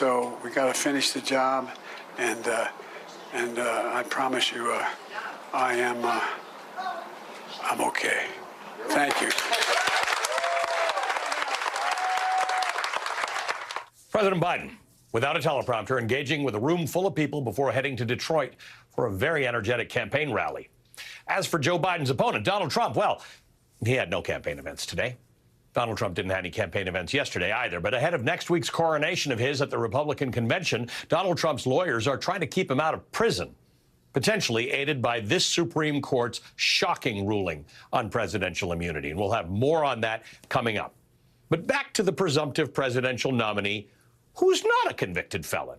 so we got to finish the job, and I promise you, I'm okay. Thank you. President Biden, without a teleprompter, engaging with a room full of people before heading to Detroit for a very energetic campaign rally. As for Joe Biden's opponent, Donald Trump, well, he had no campaign events today. Donald Trump didn't have any campaign events yesterday either. But ahead of next week's coronation of his at the Republican convention, Donald Trump's lawyers are trying to keep him out of prison, potentially aided by this Supreme Court's shocking ruling on presidential immunity. And we'll have more on that coming up. But back to the presumptive presidential nominee, who's not a convicted felon.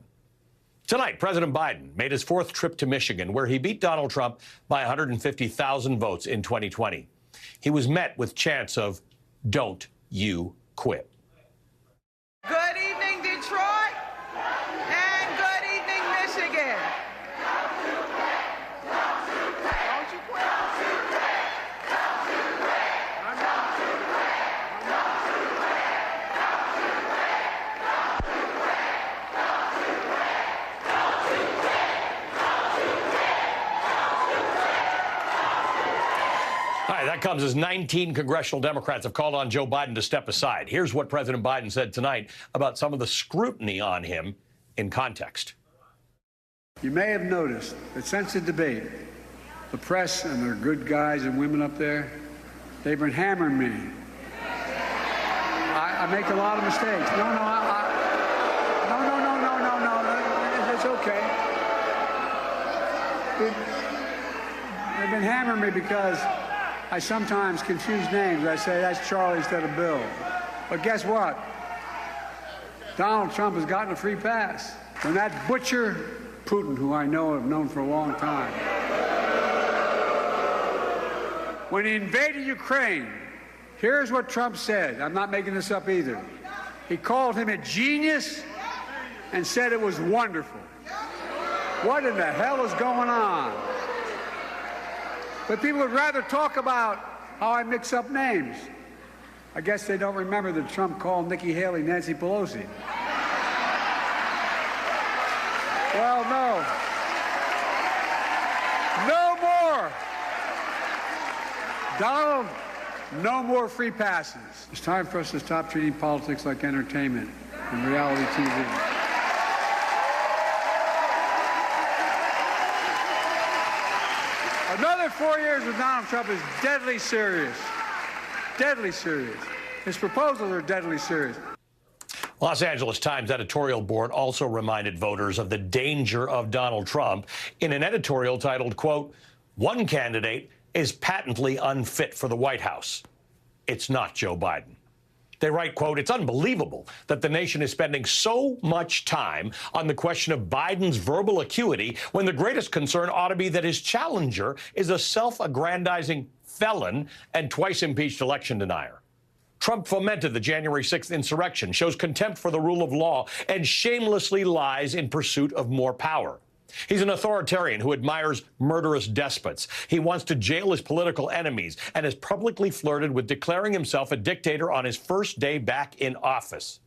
Tonight, President Biden made his fourth trip to Michigan, where he beat Donald Trump by 150,000 votes in 2020. He was met with chants of, "Don't you quit." Good evening, Detroit, and good evening, Michigan. Don't you quit. I'm not. All right, that comes as 19 congressional Democrats have called on Joe Biden to step aside. Here's what President Biden said tonight about some of the scrutiny on him in context. You may have noticed that since the debate, the press and their good guys and women up there, they've been hammering me. I make a lot of mistakes. No, it's okay. They've been hammering me because I sometimes confuse names. I say that's Charlie instead of Bill. But guess what? Donald Trump has gotten a free pass. When that butcher, Putin, who I know have known for a long time, when he invaded Ukraine, here's what Trump said. I'm not making this up either. He called him a genius and said it was wonderful. What in the hell is going on? But people would rather talk about how I mix up names. I guess they don't remember that Trump called Nikki Haley Nancy Pelosi. Well, no. No more. Donald, no more free passes. It's time for us to stop treating politics like entertainment and reality TV. Another 4 years with Donald Trump is deadly serious. Deadly serious. His proposals are deadly serious. Los Angeles Times editorial board also reminded voters of the danger of Donald Trump in an editorial titled, quote, "One candidate is patently unfit for the White House. It's not Joe Biden." They write, quote, "It's unbelievable that the nation is spending so much time on the question of Biden's verbal acuity when the greatest concern ought to be that his challenger is a self-aggrandizing felon and twice impeached election denier. Trump fomented the January 6th insurrection, shows contempt for the rule of law, and shamelessly lies in pursuit of more power. He's an authoritarian who admires murderous despots. He wants to jail his political enemies and has publicly flirted with declaring himself a dictator on his first day back in office.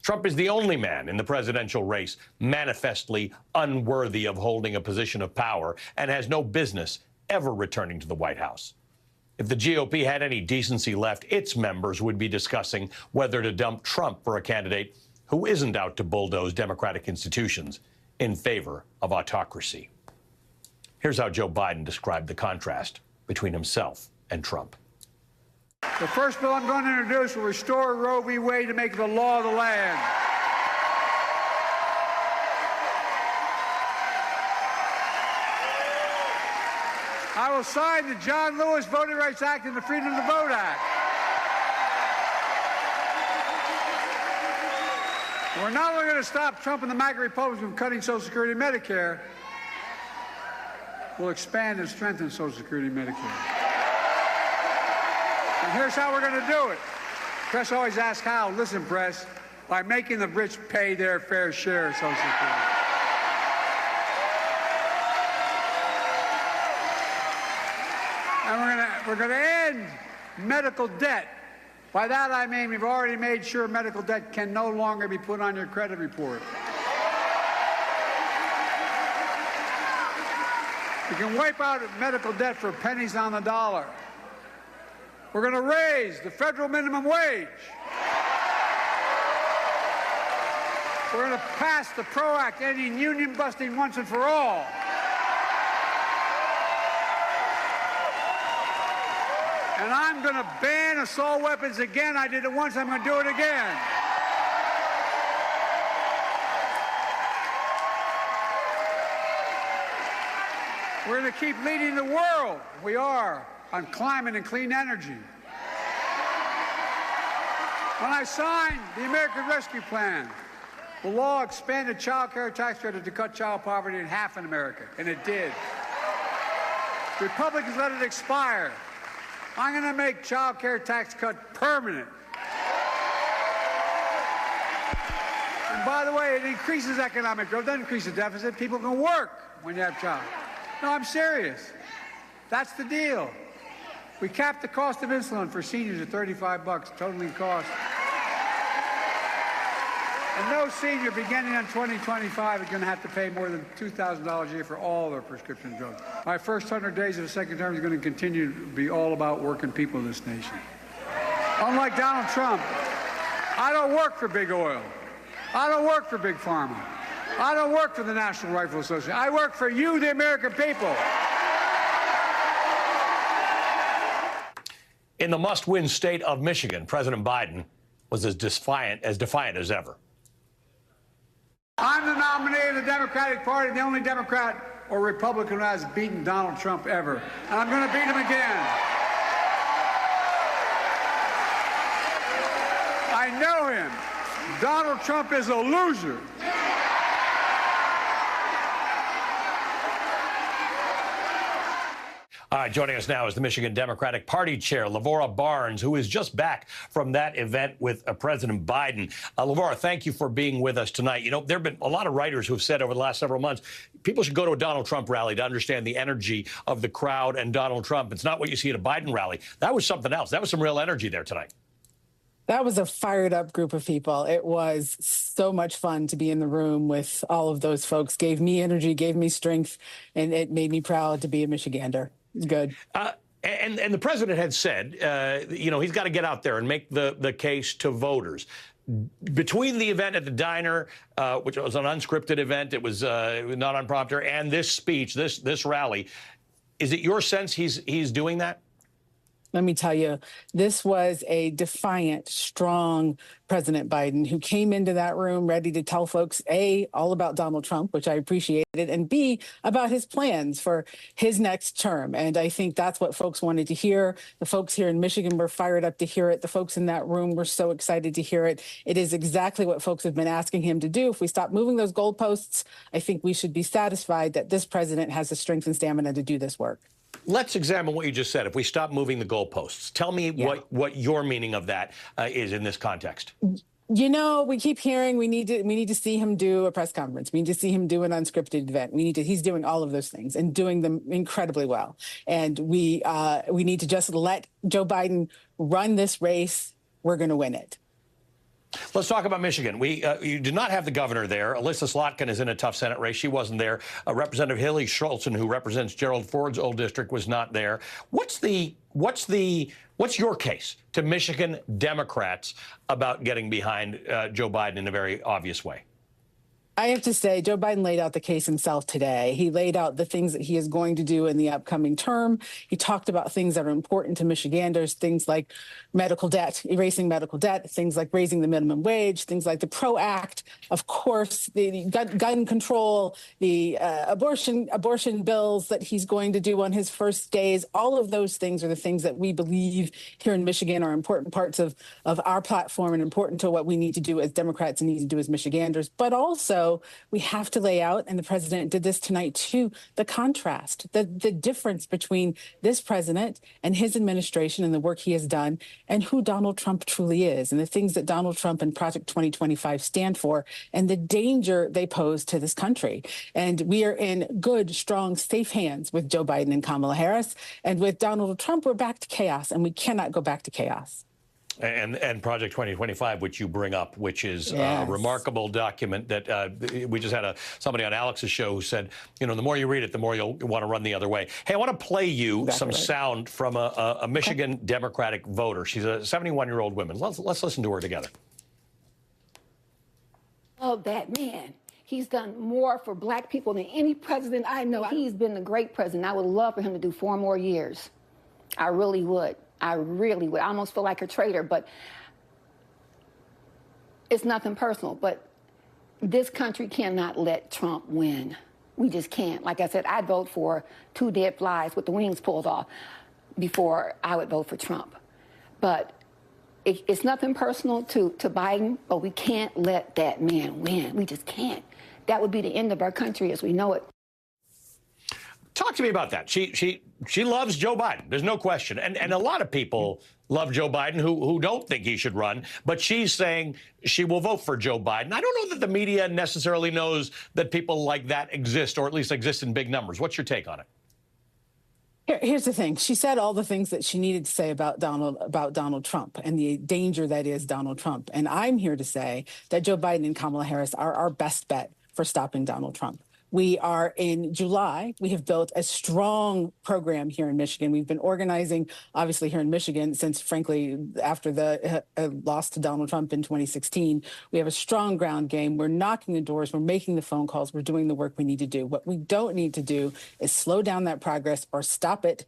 Trump is the only man in the presidential race manifestly unworthy of holding a position of power and has no business ever returning to the White House. If the GOP had any decency left, its members would be discussing whether to dump Trump for a candidate who isn't out to bulldoze democratic institutions in favor of autocracy. Here's how Joe Biden described the contrast between himself and Trump. The first bill I'm going to introduce will restore Roe v. Wade to make it the law of the land. I will sign the John Lewis Voting Rights Act and the Freedom to Vote Act. We're not only going to stop Trump and the MAGA Republicans from cutting Social Security and Medicare, we'll expand and strengthen Social Security and Medicare. And here's how we're going to do it. Press always asks how. Listen, press, by making the rich pay their fair share of Social Security. And we're going to end medical debt By that I mean we've already made sure medical debt can no longer be put on your credit report. You can wipe out medical debt for pennies on the dollar. We're going to raise the federal minimum wage. We're going to pass the PRO Act, ending union busting once and for all. And I'm going to ban assault weapons again. I did it once, I'm going to do it again. We're going to keep leading the world. We are on climate and clean energy. When I signed the American Rescue Plan, the law expanded child care tax credit to cut child poverty in half in America, and it did. Republicans let it expire. I'm going to make child care tax cut permanent. And by the way, it increases economic growth, doesn't increase the deficit. People can work when you have child. No, I'm serious. That's the deal. We capped the cost of insulin for seniors at $35, totaling cost. And no senior beginning on 2025 is going to have to pay more than $2,000 a year for all their prescription drugs. My first 100 days of the second term is going to continue to be all about working people in this nation. Unlike Donald Trump, I don't work for big oil. I don't work for big pharma. I don't work for the National Rifle Association. I work for you, the American people. In the must-win state of Michigan, President Biden was as defiant as ever. I'm the nominee of the Democratic Party, the only Democrat or Republican who has beaten Donald Trump ever. And I'm going to beat him again. I know him. Donald Trump is a loser. All right, joining us now is the Michigan Democratic Party Chair, Lavora Barnes, who is just back from that event with President Biden. Lavora, thank you for being with us tonight. You know, there have been a lot of writers who have said over the last several months, people should go to a Donald Trump rally to understand the energy of the crowd and Donald Trump. It's not what you see at a Biden rally. That was something else. That was some real energy there tonight. That was a fired up group of people. It was so much fun to be in the room with all of those folks. Gave me energy, gave me strength, and it made me proud to be a Michigander. It's good. And the president had said, you know, he's got to get out there and make the case to voters. Between the event at the diner, which was an unscripted event, it was not on prompter, and this speech, this rally, is it your sense he's doing that? Let me tell you, this was a defiant, strong President Biden who came into that room ready to tell folks, A, all about Donald Trump, which I appreciated, and B, about his plans for his next term. And I think that's what folks wanted to hear. The folks here in Michigan were fired up to hear it. The folks in that room were so excited to hear it. It is exactly what folks have been asking him to do. If we stop moving those goalposts, I think we should be satisfied that this president has the strength and stamina to do this work. Let's examine what you just said. If we stop moving the goalposts, tell me what your meaning of that is in this context. You know, we keep hearing we need to see him do a press conference. We need to see him do an unscripted event. He's doing all of those things and doing them incredibly well. And we need to just let Joe Biden run this race. We're going to win it. Let's talk about Michigan. You did not have the governor there. Alyssa Slotkin is in a tough Senate race. She wasn't there. Representative Hilly Schultzen, who represents Gerald Ford's old district, was not there. What's your case to Michigan Democrats about getting behind Joe Biden in a very obvious way? I have to say, Joe Biden laid out the case himself today. He laid out the things that he is going to do in the upcoming term. He talked about things that are important to Michiganders, things like medical debt, erasing medical debt, things like raising the minimum wage, things like the PRO Act, of course, the gun control, the abortion bills that he's going to do on his first days. All of those things are the things that we believe here in Michigan are important parts of our platform and important to what we need to do as Democrats and need to do as Michiganders. But also, we have to lay out, and the president did this tonight too, the contrast, the difference between this president and his administration and the work he has done and who Donald Trump truly is and the things that Donald Trump and Project 2025 stand for and the danger they pose to this country. And we are in good, strong, safe hands with Joe Biden and Kamala Harris. And with Donald Trump, we're back to chaos, and we cannot go back to chaos. And Project 2025, which you bring up, which is a remarkable document that we just had somebody on Alex's show who said, you know, the more you read it, the more you'll want to run the other way. Hey, I want to play you some sound from a Michigan Democratic voter. She's a 71-year-old woman. Let's listen to her together. Oh, that man. He's done more for black people than any president I know. He's been a great president. I would love for him to do 4 more years. I really would. I really would. I almost feel like a traitor, but it's nothing personal. But this country cannot let Trump win. We just can't. Like I said, I'd vote for 2 dead flies with the wings pulled off before I would vote for Trump. But it's nothing personal to Biden, but we can't let that man win. We just can't. That would be the end of our country as we know it. Talk to me about that. She loves Joe Biden. There's no question. And a lot of people love Joe Biden who don't think he should run. But she's saying she will vote for Joe Biden. I don't know that the media necessarily knows that people like that exist, or at least exist in big numbers. What's your take on it? Here's the thing. She said all the things that she needed to say about Donald Trump and the danger that is Donald Trump. And I'm here to say that Joe Biden and Kamala Harris are our best bet for stopping Donald Trump. We are in July. We have built a strong program here in Michigan. We've been organizing, obviously, here in Michigan since, frankly, after the loss to Donald Trump in 2016. We have a strong ground game. We're knocking the doors. We're making the phone calls. We're doing the work we need to do. What we don't need to do is slow down that progress or stop it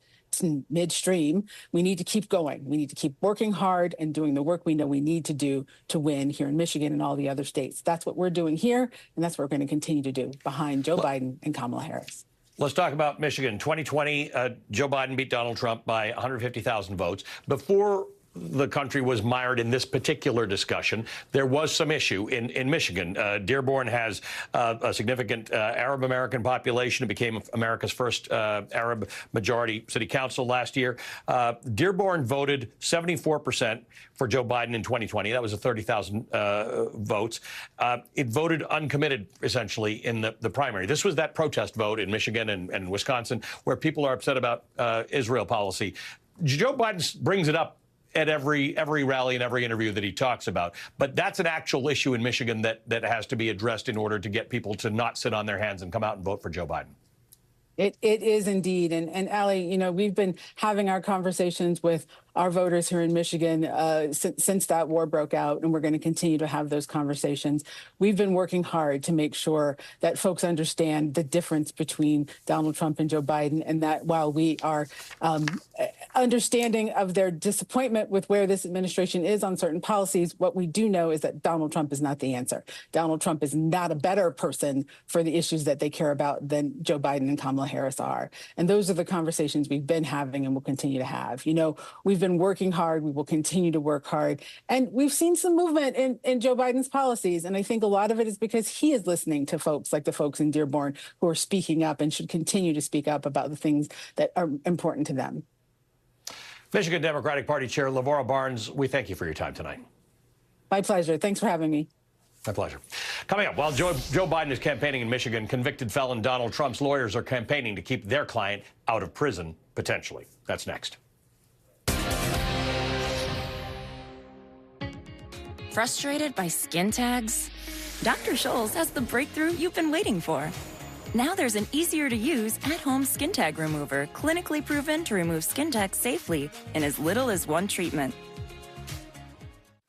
midstream. We need to keep going. We need to keep working hard and doing the work we know we need to do to win here in Michigan and all the other states. That's what we're doing here, and that's what we're going to continue to do behind Joe Biden and Kamala Harris. Let's talk about Michigan. 2020, Joe Biden beat Donald Trump by 150,000 votes. Before the country was mired in this particular discussion, there was some issue in Michigan. Dearborn has a significant Arab American population. It became America's first Arab majority city council last year. Dearborn voted 74% for Joe Biden in 2020. That was 30,000 votes. It voted uncommitted, essentially, in the primary. This was that protest vote in Michigan and Wisconsin where people are upset about Israel policy. Joe Biden brings it up at every rally and every interview that he talks about. But that's an actual issue in Michigan that has to be addressed in order to get people to not sit on their hands and come out and vote for Joe Biden. It is indeed. And Allie, you know, we've been having our conversations with our voters here in Michigan since that war broke out, and we're going to continue to have those conversations. We've been working hard to make sure that folks understand the difference between Donald Trump and Joe Biden, and that while we are understanding of their disappointment with where this administration is on certain policies, what we do know is that Donald Trump is not the answer. Donald Trump is not a better person for the issues that they care about than Joe Biden and Kamala Harris are. And those are the conversations we've been having and will continue to have. You know, we've been working hard. We will continue to work hard. And we've seen some movement in Joe Biden's policies. And I think a lot of it is because he is listening to folks like the folks in Dearborn who are speaking up and should continue to speak up about the things that are important to them. Michigan Democratic Party Chair Lavora Barnes, we thank you for your time tonight. My pleasure. Thanks for having me. My pleasure. Coming up, while Joe Biden is campaigning in Michigan, convicted felon Donald Trump's lawyers are campaigning to keep their client out of prison, potentially. That's next. Frustrated by skin tags? Dr. Scholl's has the breakthrough you've been waiting for. Now there's an easier-to-use at-home skin tag remover, clinically proven to remove skin tags safely in as little as 1 treatment.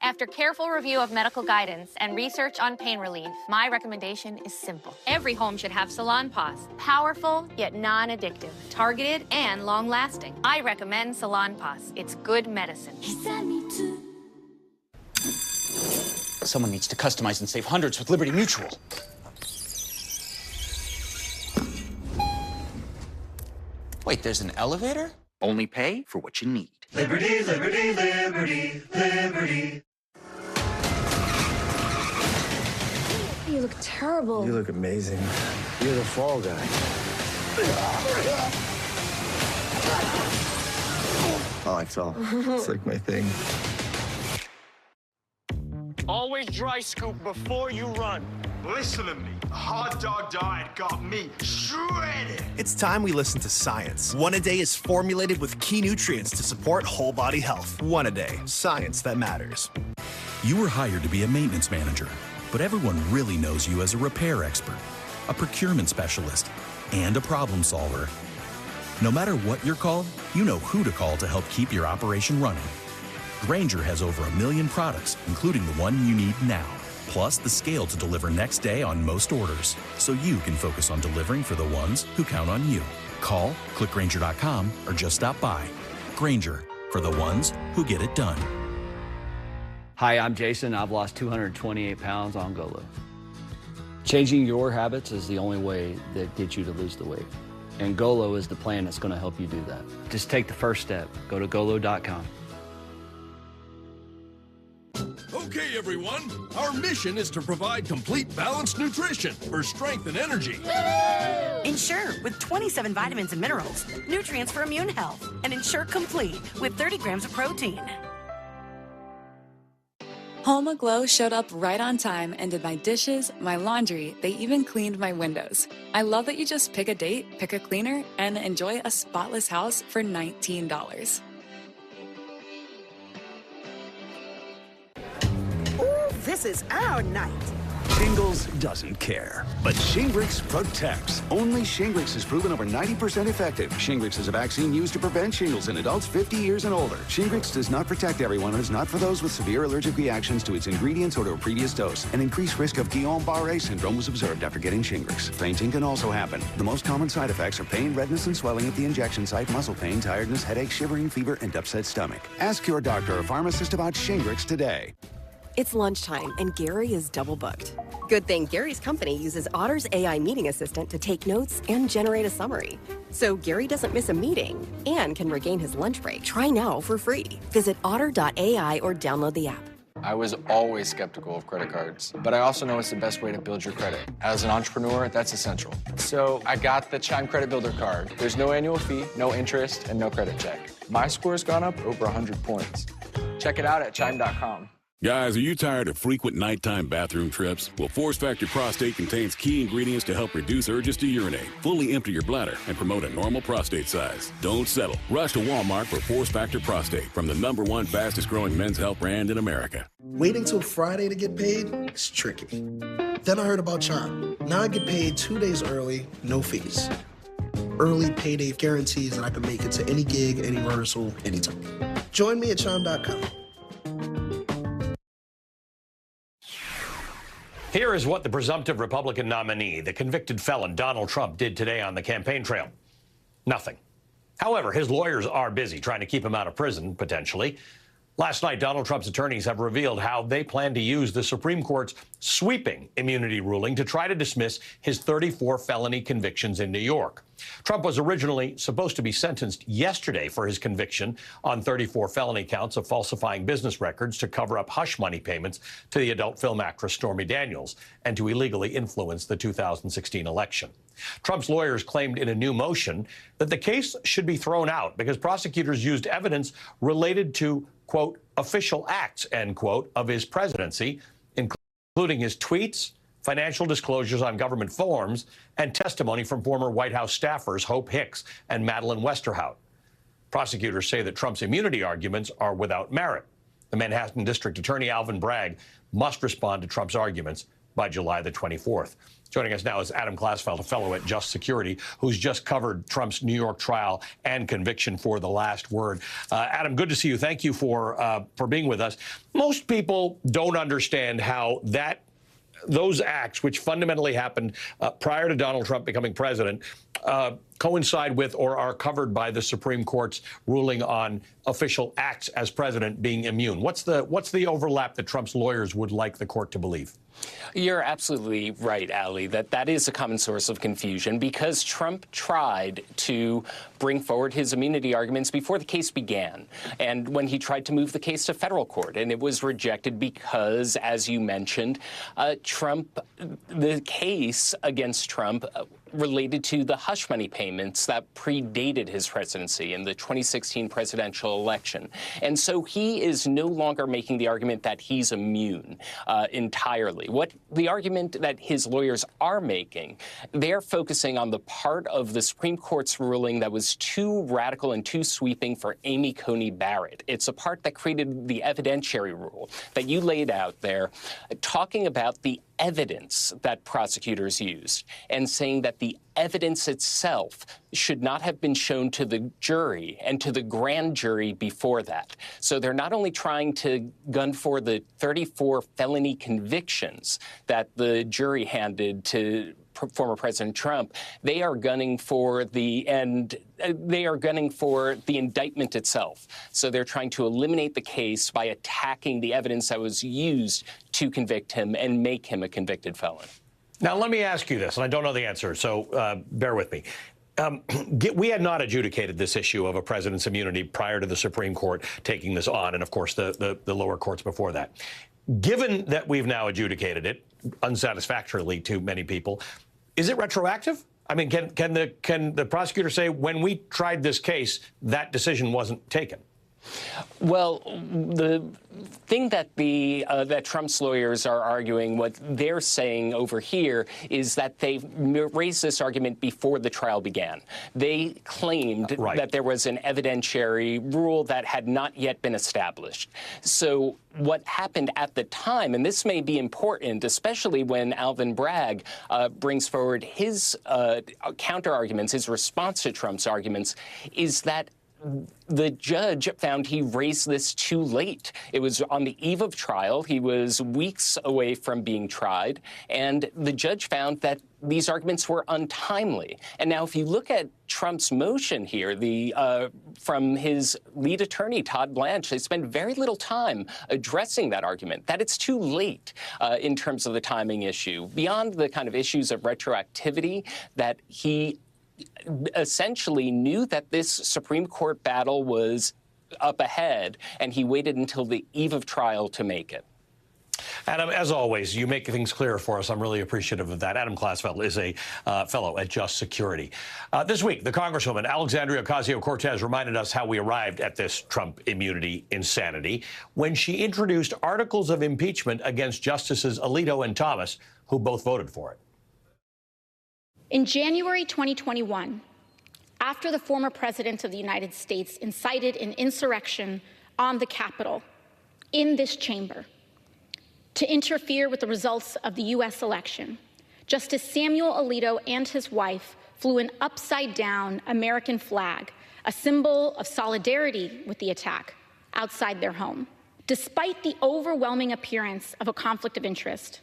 After careful review of medical guidance and research on pain relief, my recommendation is simple. Every home should have Salon Paws. Powerful, yet non-addictive. Targeted and long-lasting. I recommend Salon Paws. It's good medicine. Someone needs to customize and save hundreds with Liberty Mutual. Wait, there's an elevator? Only pay for what you need. Liberty, liberty, liberty, liberty. You look terrible. You look amazing. You're the fall guy. Oh, I fell. It's like my thing. Always dry scoop before you run. Listen to me. A hot dog diet got me shredded. It's time we listen to science. One-A-Day is formulated with key nutrients to support whole body health. One-A-Day, science that matters. You were hired to be a maintenance manager, but everyone really knows you as a repair expert, a procurement specialist, and a problem solver. No matter what you're called, you know who to call to help keep your operation running. Grainger has over 1 million products, including the one you need now, plus the scale to deliver next day on most orders, so you can focus on delivering for the ones who count on you. Call, click Grainger.com, or just stop by. Grainger, for the ones who get it done. Hi, I'm Jason. I've lost 228 pounds on Golo. Changing your habits is the only way that gets you to lose the weight. And Golo is the plan that's going to help you do that. Just take the first step. Go to Golo.com. Okay, everyone. Our mission is to provide complete balanced nutrition for strength and energy. Ensure with 27 vitamins and minerals, nutrients for immune health, and Ensure Complete with 30 grams of protein. Home Aglow showed up right on time and did my dishes, my laundry, they even cleaned my windows. I love that you just pick a date, pick a cleaner, and enjoy a spotless house for $19. This is our night. Shingles doesn't care, but Shingrix protects. Only Shingrix is proven over 90% effective. Shingrix is a vaccine used to prevent shingles in adults 50 years and older. Shingrix does not protect everyone and is not for those with severe allergic reactions to its ingredients or to a previous dose. An increased risk of Guillain-Barré syndrome was observed after getting Shingrix. Fainting can also happen. The most common side effects are pain, redness, and swelling at the injection site, muscle pain, tiredness, headache, shivering, fever, and upset stomach. Ask your doctor or pharmacist about Shingrix today. It's lunchtime, and Gary is double booked. Good thing Gary's company uses Otter's AI meeting assistant to take notes and generate a summary. So Gary doesn't miss a meeting and can regain his lunch break. Try now for free. Visit otter.ai or download the app. I was always skeptical of credit cards, but I also know it's the best way to build your credit. As an entrepreneur, that's essential. So I got the Chime Credit Builder card. There's no annual fee, no interest, and no credit check. My score's gone up over 100 points. Check it out at chime.com. Guys, are you tired of frequent nighttime bathroom trips? Well, Force Factor Prostate contains key ingredients to help reduce urges to urinate, fully empty your bladder, and promote a normal prostate size. Don't settle. Rush to Walmart for Force Factor Prostate from the #1 fastest growing men's health brand in America. Waiting till Friday to get paid is tricky. Then I heard about Chime. Now I get paid 2 days early, no fees. Early payday guarantees that I can make it to any gig, any rehearsal, anytime. Join me at Chime.com. Here is what the presumptive Republican nominee, the convicted felon Donald Trump, did today on the campaign trail. Nothing. However, his lawyers are busy trying to keep him out of prison, potentially. Last night, Donald Trump's attorneys have revealed how they plan to use the Supreme Court's sweeping immunity ruling to try to dismiss his 34 felony convictions in New York. Trump was originally supposed to be sentenced yesterday for his conviction on 34 felony counts of falsifying business records to cover up hush money payments to the adult film actress Stormy Daniels and to illegally influence the 2016 election. Trump's lawyers claimed in a new motion that the case should be thrown out because prosecutors used evidence related to, quote, official acts, end quote, of his presidency, including his tweets, financial disclosures on government forms, and testimony from former White House staffers Hope Hicks and Madeleine Westerhout. Prosecutors say that Trump's immunity arguments are without merit. The Manhattan District Attorney Alvin Bragg must respond to Trump's arguments by July the 24th. Joining us now is Adam Klasfeld, a fellow at Just Security, who's just covered Trump's New York trial and conviction for The Last Word. Adam, good to see you. Thank you for being with us. Most people don't understand how those acts, which fundamentally happened prior to Donald Trump becoming president, coincide with or are covered by the Supreme Court's ruling on official acts as president being immune. What's the overlap that Trump's lawyers would like the court to believe? You're absolutely right, Ali, that is a common source of confusion because Trump tried to bring forward his immunity arguments before the case began and when he tried to move the case to federal court, and it was rejected because, as you mentioned, the case against Trump related to the hush money payments that predated his presidency in the 2016 presidential election. And so he is no longer making the argument that he's immune entirely. What the argument that his lawyers are making, they're focusing on the part of the Supreme Court's ruling that was too radical and too sweeping for Amy Coney Barrett. It's a part that created the evidentiary rule that you laid out there, talking about the evidence that prosecutors used and saying that the evidence itself should not have been shown to the jury and to the grand jury before that. So they're not only trying to gun for the 34 felony convictions that the jury handed to former President Trump, they are gunning for the indictment itself. So they're trying to eliminate the case by attacking the evidence that was used to convict him and make him a convicted felon. Now, let me ask you this, and I don't know the answer, so bear with me. We had not adjudicated this issue of a president's immunity prior to the Supreme Court taking this on, and of course the lower courts before that. Given that we've now adjudicated it unsatisfactorily to many people, is it retroactive? I mean, can the prosecutor say, when we tried this case, that decision wasn't taken? Well, the thing that that Trump's lawyers are arguing, what they're saying over here, is that they raised this argument before the trial began. They claimed that there was an evidentiary rule that had not yet been established. So what happened at the time, and this may be important, especially when Alvin Bragg brings forward his counter-arguments, his response to Trump's arguments, is that the judge found he raised this too late. It was on the eve of trial. He was weeks away from being tried. And the judge found that these arguments were untimely. And now, if you look at Trump's motion here, from his lead attorney, Todd Blanche, they spend very little time addressing that argument, that it's too late in terms of the timing issue, beyond the kind of issues of retroactivity, that he essentially knew that this Supreme Court battle was up ahead, and he waited until the eve of trial to make it. Adam, as always, you make things clearer for us. I'm really appreciative of that. Adam Klasfeld is a fellow at Just Security. This week, the Congresswoman Alexandria Ocasio-Cortez reminded us how we arrived at this Trump immunity insanity when she introduced articles of impeachment against Justices Alito and Thomas, who both voted for it. In January 2021, after the former President of the United States incited an insurrection on the Capitol in this chamber to interfere with the results of the U.S. election, Justice Samuel Alito and his wife flew an upside-down American flag, a symbol of solidarity with the attack, outside their home. Despite the overwhelming appearance of a conflict of interest,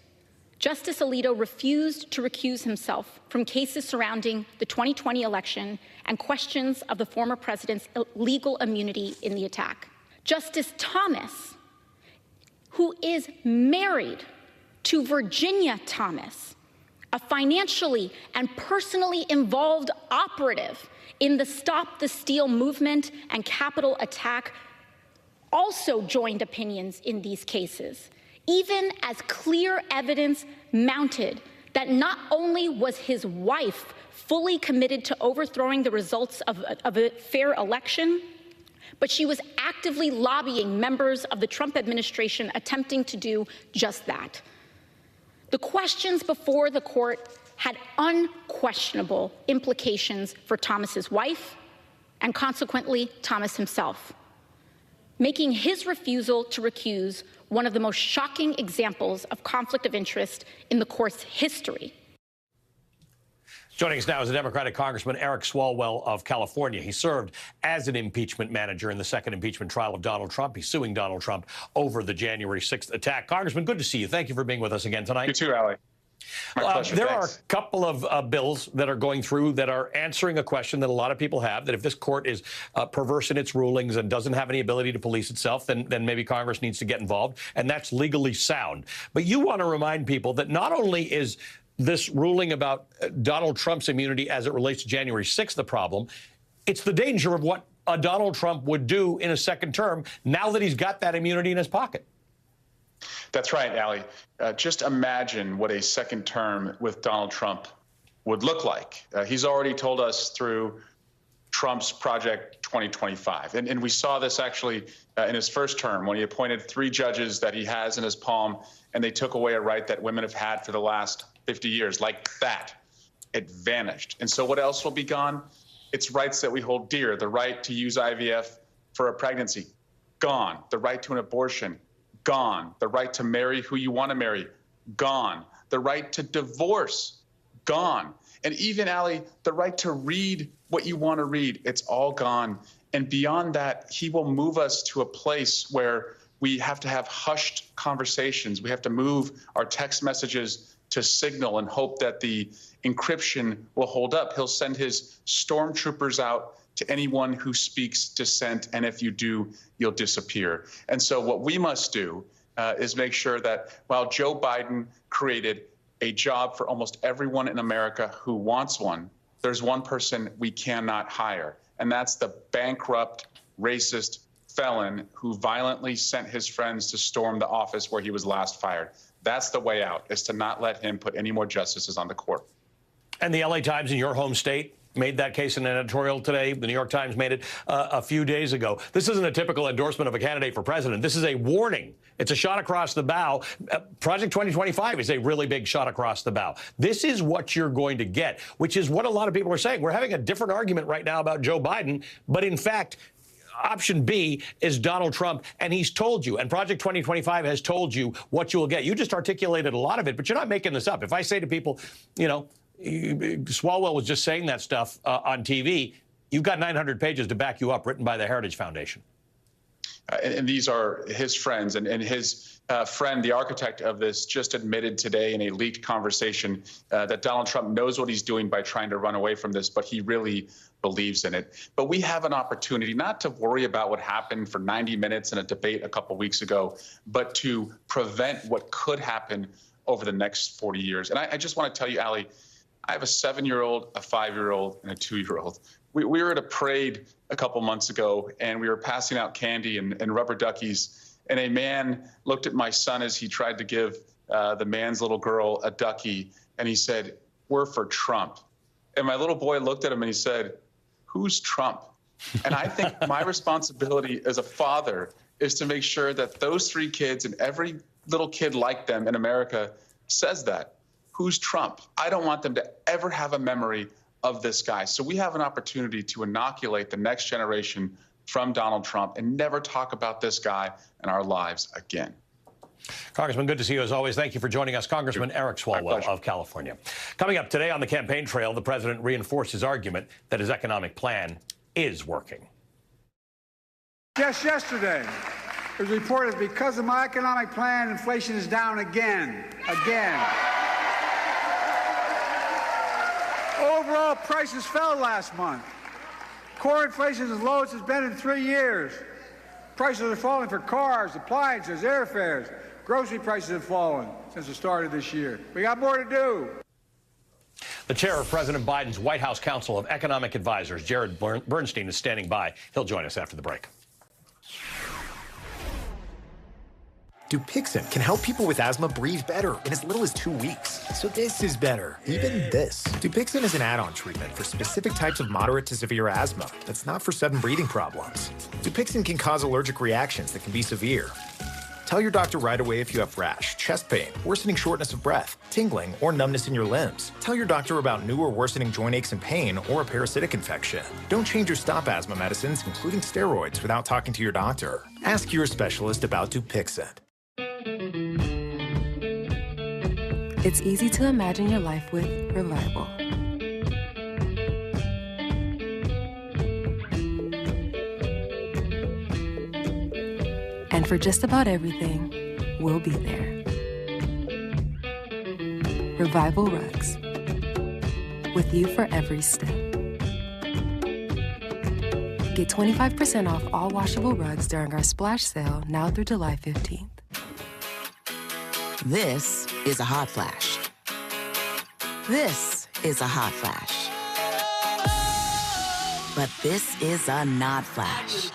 Justice Alito refused to recuse himself from cases surrounding the 2020 election and questions of the former president's legal immunity in the attack. Justice Thomas, who is married to Virginia Thomas, a financially and personally involved operative in the Stop the Steal movement and Capitol attack, also joined opinions in these cases, even as clear evidence mounted that not only was his wife fully committed to overthrowing the results of a fair election, but she was actively lobbying members of the Trump administration attempting to do just that. The questions before the court had unquestionable implications for Thomas's wife and consequently Thomas himself, making his refusal to recuse one of the most shocking examples of conflict of interest in the court's history. Joining us now is the Democratic Congressman Eric Swalwell of California. He served as an impeachment manager in the second impeachment trial of Donald Trump. He's suing Donald Trump over the January 6th attack. Congressman, good to see you. Thank you for being with us again tonight. You too, Ali. My pleasure. There Thanks. are a couple of bills that are going through that are answering a question that a lot of people have, that if this court is perverse in its rulings and doesn't have any ability to police itself, then maybe Congress needs to get involved, and that's legally sound. But you want to remind people that not only is this ruling about Donald Trump's immunity as it relates to January 6th the problem, it's the danger of what Donald Trump would do in a second term now that he's got that immunity in his pocket. That's right, Ali. Just imagine what a second term with Donald Trump would look like. He's already told us through Trump's Project 2025. And we saw this actually in his first term when he appointed 3 judges that he has in his palm, and they took away a right that women have had for the last 50 years. Like that, it vanished. And so what else will be gone? It's rights that we hold dear. The right to use IVF for a pregnancy, gone. The right to an abortion, gone. The right to marry who you want to marry, gone. The right to divorce, gone. And even, Allie, the right to read what you want to read, it's all gone. And beyond that, he will move us to a place where we have to have hushed conversations. We have to move our text messages to Signal and hope that the encryption will hold up. He'll send his stormtroopers out to anyone who speaks dissent, and if you do, you'll disappear. And so what we must do is make sure that while Joe Biden created a job for almost everyone in America who wants one, there's one person we cannot hire, and that's the bankrupt, racist felon who violently sent his friends to storm the office where he was last fired. That's the way out, is to not let him put any more justices on the court. And the LA Times in your home state made that case in an editorial today. The New York Times made it a few days ago. This isn't a typical endorsement of a candidate for president. This is a warning. It's a shot across the bow. Project 2025 is a really big shot across the bow. This is what you're going to get, which is what a lot of people are saying. We're having a different argument right now about Joe Biden, but in fact, option B is Donald Trump, and he's told you, and Project 2025 has told you what you will get. You just articulated a lot of it, but you're not making this up. If I say to people, you know, Swalwell was just saying that stuff on TV, you've got 900 pages to back you up, written by the Heritage Foundation. And these are his friends, and his friend, the architect of this, just admitted today in a leaked conversation that Donald Trump knows what he's doing by trying to run away from this, but he really believes in it. But we have an opportunity not to worry about what happened for 90 minutes in a debate a couple weeks ago, but to prevent what could happen over the next 40 years. And I just want to tell you, Allie, I have a 7-year-old, a 5-year-old, and a 2-year-old. We were at a parade a couple months ago, and we were passing out candy and rubber duckies, and a man looked at my son as he tried to give the man's little girl a ducky, and he said, "We're for Trump." And my little boy looked at him and he said, "Who's Trump?" And I think my responsibility as a father is to make sure that those 3 kids and every little kid like them in America says that. Who's Trump? I don't want them to ever have a memory of this guy. So we have an opportunity to inoculate the next generation from Donald Trump and never talk about this guy in our lives again. Congressman, good to see you as always. Thank you for joining us. Congressman Eric Swalwell of California. Coming up today on the campaign trail, the president reinforced his argument that his economic plan is working. Just yesterday, it was reported because of my economic plan, inflation is down again. Overall prices fell last month. Core inflation is as low as it's been in 3 years. Prices are falling for cars, appliances, airfares. Grocery prices have fallen since the start of this year. We got more to do. The chair of President Biden's White House Council of Economic Advisors, Jared Bernstein, is standing by. He'll join us after the break. Dupixent can help people with asthma breathe better in as little as 2 weeks. So this is better, even this. Dupixent is an add-on treatment for specific types of moderate to severe asthma that's not for sudden breathing problems. Dupixent can cause allergic reactions that can be severe. Tell your doctor right away if you have rash, chest pain, worsening shortness of breath, tingling, or numbness in your limbs. Tell your doctor about new or worsening joint aches and pain or a parasitic infection. Don't change or stop asthma medicines, including steroids, without talking to your doctor. Ask your specialist about Dupixent. It's easy to imagine your life with Revival. And for just about everything, we'll be there. Revival Rugs. With you for every step. Get 25% off all washable rugs during our splash sale now through July 15th. This is a hot flash. This is a hot flash. But this is a not flash.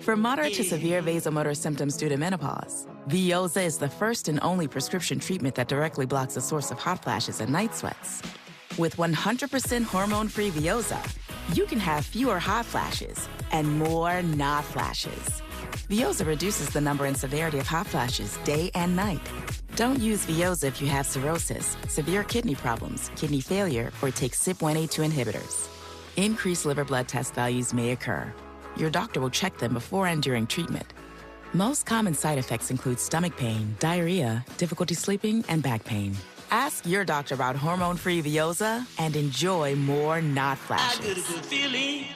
For moderate to severe vasomotor symptoms due to menopause, Veoza is the first and only prescription treatment that directly blocks the source of hot flashes and night sweats. With 100% hormone-free Veoza, you can have fewer hot flashes and more not flashes. Veoza reduces the number and severity of hot flashes day and night. Don't use Veoza if you have cirrhosis, severe kidney problems, kidney failure, or take CYP1A2 inhibitors. Increased liver blood test values may occur. Your doctor will check them before and during treatment. Most common side effects include stomach pain, diarrhea, difficulty sleeping, and back pain. Ask your doctor about hormone-free Veoza and enjoy more not flashes.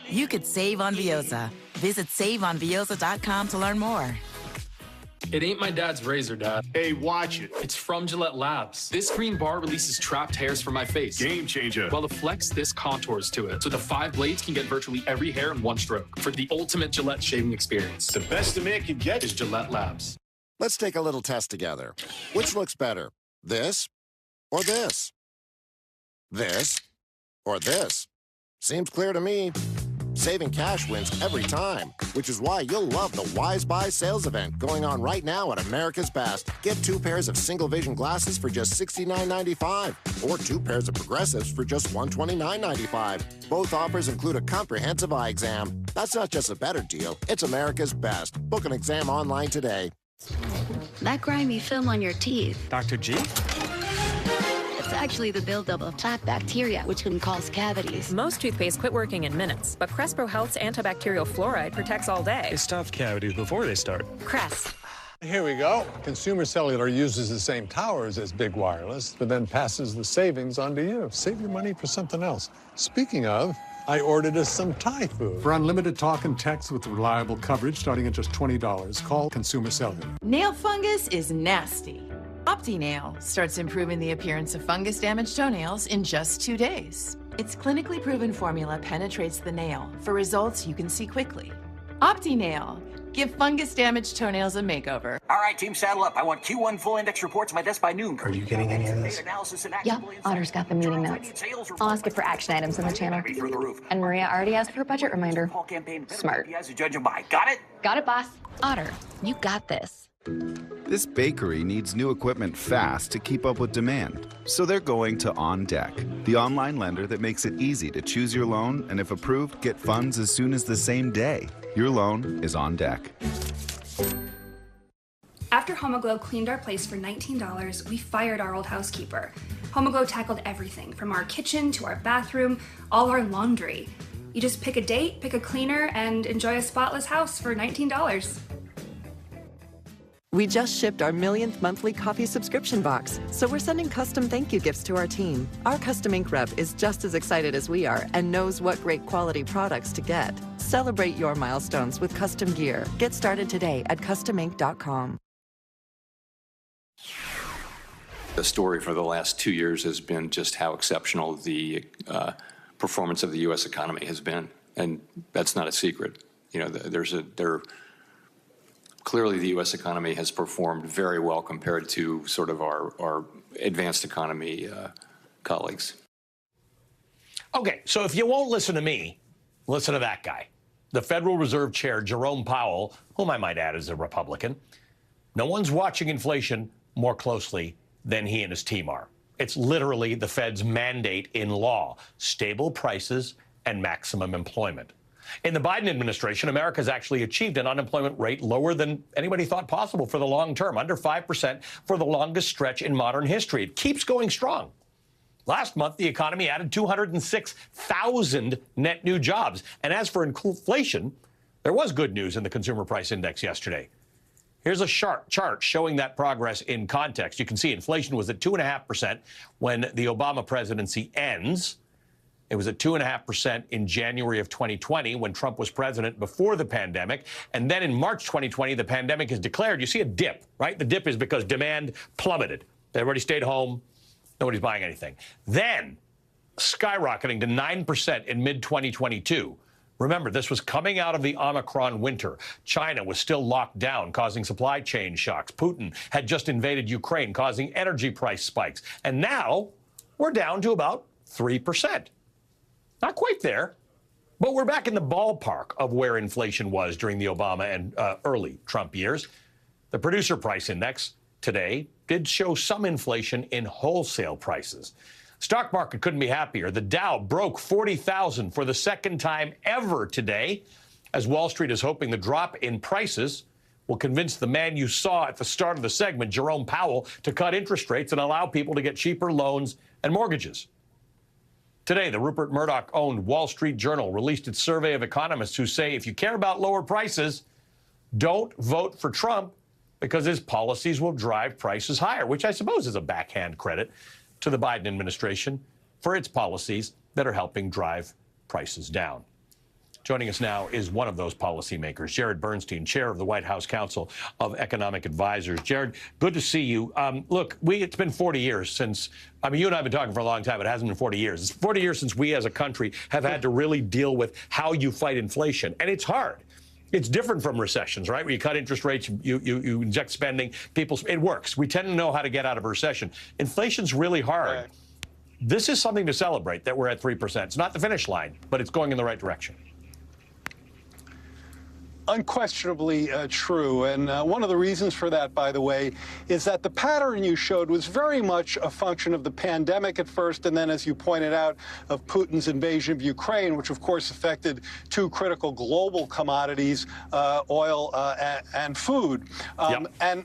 You could save on Veoza. Visit saveonveoza.com to learn more. It ain't my dad's razor, Dad. Hey, watch it. It's from Gillette Labs. This green bar releases trapped hairs from my face. Game changer. While the Flex, this contours to it. So the 5 blades can get virtually every hair in one stroke. For the ultimate Gillette shaving experience. The best a man can get is Gillette Labs. Let's take a little test together. Which looks better? This or this? This or this? Seems clear to me. Saving cash wins every time, which is why you'll love the Wise Buy sales event going on right now at America's Best. Get 2 pairs of single vision glasses for just $69.95 or 2 pairs of progressives for just $129.95. Both offers include a comprehensive eye exam. That's not just a better deal, it's America's Best. Book an exam online today. That grimy film on your teeth. Dr. G? It's actually the buildup of plaque bacteria, which can cause cavities. Most toothpaste quit working in minutes, but Crest Pro Health's antibacterial fluoride protects all day. It stops cavities before they start. Crest. Here we go. Consumer Cellular uses the same towers as Big Wireless, but then passes the savings on to you. Save your money for something else. Speaking of, I ordered us some Thai food. For unlimited talk and text with reliable coverage starting at just $20, call Consumer Cellular. Nail fungus is nasty. OptiNail starts improving the appearance of fungus-damaged toenails in just 2 days. Its clinically proven formula penetrates the nail for results you can see quickly. OptiNail. Give fungus-damaged toenails a makeover. All right, team, saddle up. I want Q1 full index reports at my desk by noon. Are you getting any of this? Yep, Otter's got the meeting notes. I'll ask it for action items in the channel. And Maria already asked for a budget reminder. Smart. Got it? Got it, boss. Otter, you got this. This bakery needs new equipment fast to keep up with demand. So they're going to On Deck, the online lender that makes it easy to choose your loan and, if approved, get funds as soon as the same day. Your loan is on deck. After Homoglow cleaned our place for $19, we fired our old housekeeper. Homoglow tackled everything, from our kitchen to our bathroom, all our laundry. You just pick a date, pick a cleaner, and enjoy a spotless house for $19. We just shipped our millionth monthly coffee subscription box, so we're sending custom thank you gifts to our team. Our custom ink rep is just as excited as we are and knows what great quality products to get. Celebrate your milestones with custom gear. Get started today at customink.com. The story for the last 2 years has been just how exceptional the performance of the U.S. economy has been, and that's not a secret. You know, clearly, the U.S. economy has performed very well compared to sort of our advanced economy colleagues. Okay, so if you won't listen to me, listen to that guy. The Federal Reserve Chair, Jerome Powell, whom I might add is a Republican. No one's watching inflation more closely than he and his team are. It's literally the Fed's mandate in law: stable prices and maximum employment. In the Biden administration, America has actually achieved an unemployment rate lower than anybody thought possible for the long term, under 5% for the longest stretch in modern history. It keeps going strong. Last month, the economy added 206,000 net new jobs. And as for inflation, there was good news in the Consumer Price Index yesterday. Here's a chart showing that progress in context. You can see inflation was at 2.5% when the Obama presidency ends. It was at 2.5% in January of 2020 when Trump was president before the pandemic. And then in March 2020, the pandemic is declared. You see a dip, right? The dip is because demand plummeted. Everybody stayed home. Nobody's buying anything. Then skyrocketing to 9% in mid-2022. Remember, this was coming out of the Omicron winter. China was still locked down, causing supply chain shocks. Putin had just invaded Ukraine, causing energy price spikes. And now we're down to about 3%. Not quite there, but we're back in the ballpark of where inflation was during the Obama and early Trump years. The Producer Price Index today did show some inflation in wholesale prices. Stock market couldn't be happier. The Dow broke 40,000 for the second time ever today, as Wall Street is hoping the drop in prices will convince the man you saw at the start of the segment, Jerome Powell, to cut interest rates and allow people to get cheaper loans and mortgages. Today, the Rupert Murdoch-owned Wall Street Journal released its survey of economists who say if you care about lower prices, don't vote for Trump because his policies will drive prices higher, which I suppose is a backhand credit to the Biden administration for its policies that are helping drive prices down. Joining us now is one of those policymakers, Jared Bernstein, chair of the White House Council of Economic Advisors. Jared, good to see you. Look, it's been 40 years since, you and I have been talking for a long time, but it hasn't been 40 years. It's 40 years since we as a country have had to really deal with how you fight inflation. And it's hard. It's different from recessions, right? Where you cut interest rates, you inject spending, it works. We tend to know how to get out of a recession. Inflation's really hard. Right. This is something to celebrate that we're at 3%. It's not the finish line, but it's going in the right direction. Unquestionably true. And one of the reasons for that, by the way, is that the pattern you showed was very much a function of the pandemic at first, and then, as you pointed out, of Putin's invasion of Ukraine, which, of course, affected two critical global commodities, oil and food. And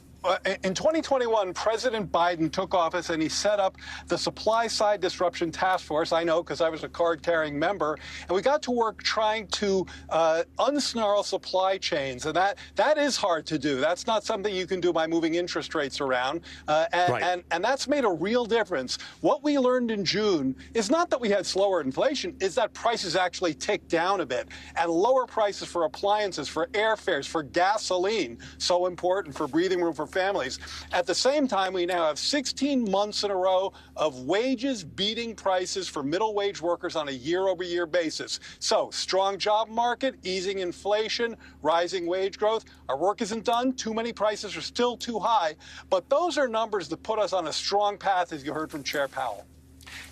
in 2021, President Biden took office and he set up the Supply Side Disruption Task Force. I know because I was a card-carrying member. And we got to work trying to unsnarl supply chains. And that is hard to do. That's not something you can do by moving interest rates around. And that's made a real difference. What we learned in June is not that we had slower inflation, is that prices actually ticked down a bit. And lower prices for appliances, for airfares, for gasoline, so important for breathing room for families. At the same time, we now have 16 months in a row of wages beating prices for middle wage workers on a year-over-year basis. So, strong job market, easing inflation, rising wage growth. Our work isn't done. Too many prices are still too high. But those are numbers that put us on a strong path, as you heard from Chair Powell.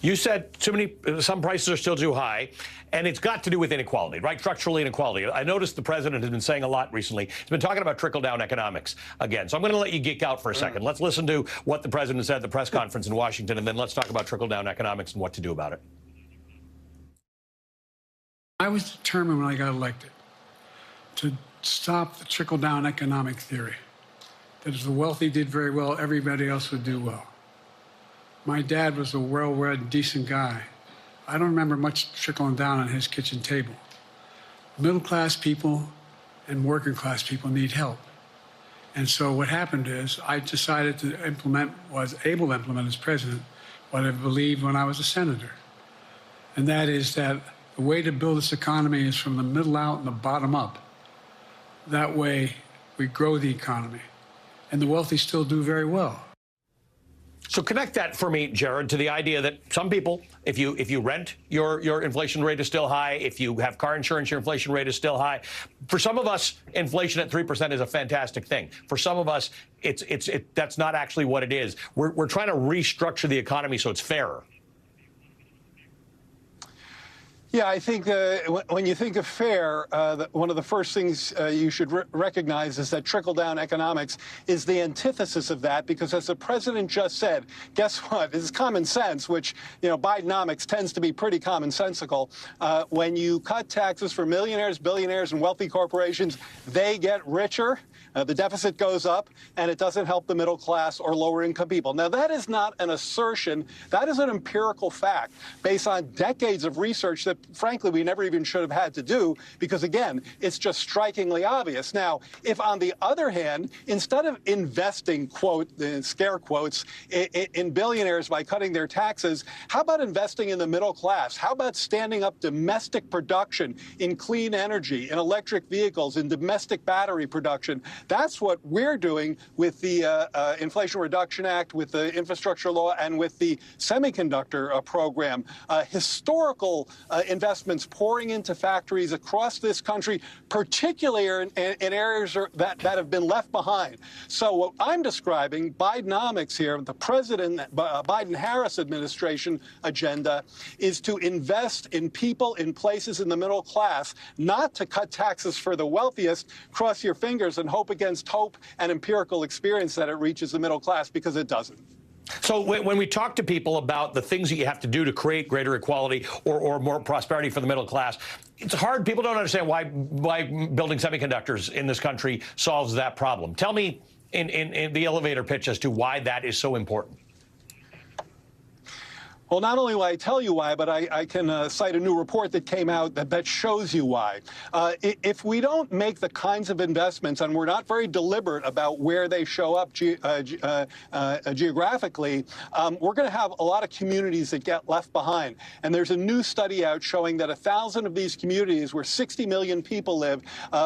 You said some prices are still too high, and it's got to do with inequality, right? Structural inequality. I noticed the president has been saying a lot recently. He's been talking about trickle-down economics again. So I'm going to let you geek out for a second. Let's listen to what the president said at the press conference in Washington, and then let's talk about trickle-down economics and what to do about it. I was determined when I got elected to stop the trickle-down economic theory, that if the wealthy did very well, everybody else would do well. My dad was a well-read, decent guy. I don't remember much trickling down on his kitchen table. Middle-class people and working-class people need help. And so what happened is I decided to was able to implement as president what I believed when I was a senator. And that is that the way to build this economy is from the middle out and the bottom up. That way we grow the economy. And the wealthy still do very well. So connect that for me, Jared, to the idea that some people, if you rent, your inflation rate is still high. If you have car insurance, your inflation rate is still high. For some of us, inflation at 3% is a fantastic thing. For some of us, that's not actually what it is. We're trying to restructure the economy so it's fairer. Yeah, I think when you think of fair, one of the first things you should recognize is that trickle-down economics is the antithesis of that, because as the president just said, guess what? This is common sense, which, Bidenomics tends to be pretty commonsensical. When you cut taxes for millionaires, billionaires, and wealthy corporations, they get richer. The deficit goes up, and it doesn't help the middle class or lower-income people. Now, that is not an assertion. That is an empirical fact based on decades of research that, frankly, we never even should have had to do because, again, it's just strikingly obvious. Now, if, on the other hand, instead of investing, quote, scare quotes, in billionaires by cutting their taxes, how about investing in the middle class? How about standing up domestic production in clean energy, in electric vehicles, in domestic battery production? That's what we're doing with the Inflation Reduction Act, with the infrastructure law, and with the semiconductor program. Historical investments pouring into factories across this country, particularly in areas that have been left behind. So what I'm describing, Bidenomics here, the Biden-Harris administration agenda, is to invest in people, in places in the middle class, not to cut taxes for the wealthiest. Cross your fingers and hope against hope and empirical experience that it reaches the middle class, because it doesn't. So when we talk to people about the things that you have to do to create greater equality or more prosperity for the middle class, it's hard. People don't understand why building semiconductors in this country solves that problem. Tell me in the elevator pitch as to why that is so important. Well, not only will I tell you why, but I can cite a new report that came out that shows you why. If we don't make the kinds of investments, and we're not very deliberate about where they show up geographically, we're going to have a lot of communities that get left behind. And there's a new study out showing that 1,000 of these communities, where 60 million people live,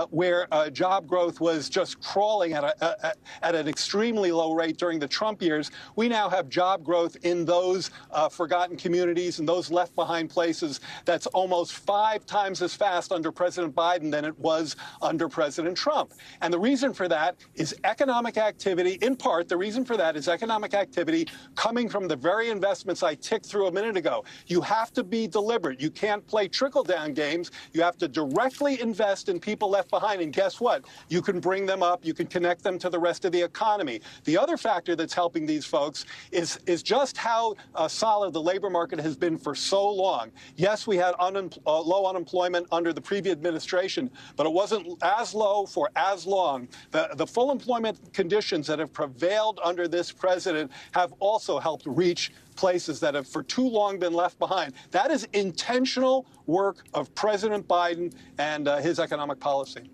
where job growth was just crawling at an extremely low rate during the Trump years, we now have job growth in those forgotten communities and those left behind places that's almost 5 times as fast under President Biden than it was under President Trump. And the reason for that is economic activity. In part, the reason for that is economic activity coming from the very investments I ticked through a minute ago. You have to be deliberate. You can't play trickle-down games. You have to directly invest in people left behind. And guess what? You can bring them up. You can connect them to the rest of the economy. The other factor that's helping these folks is just how solid the labor market has been for so long. Yes, we had low unemployment under the previous administration, but it wasn't as low for as long. The full employment conditions that have prevailed under this president have also helped reach places that have for too long been left behind. That is intentional work of President Biden and his economic policy.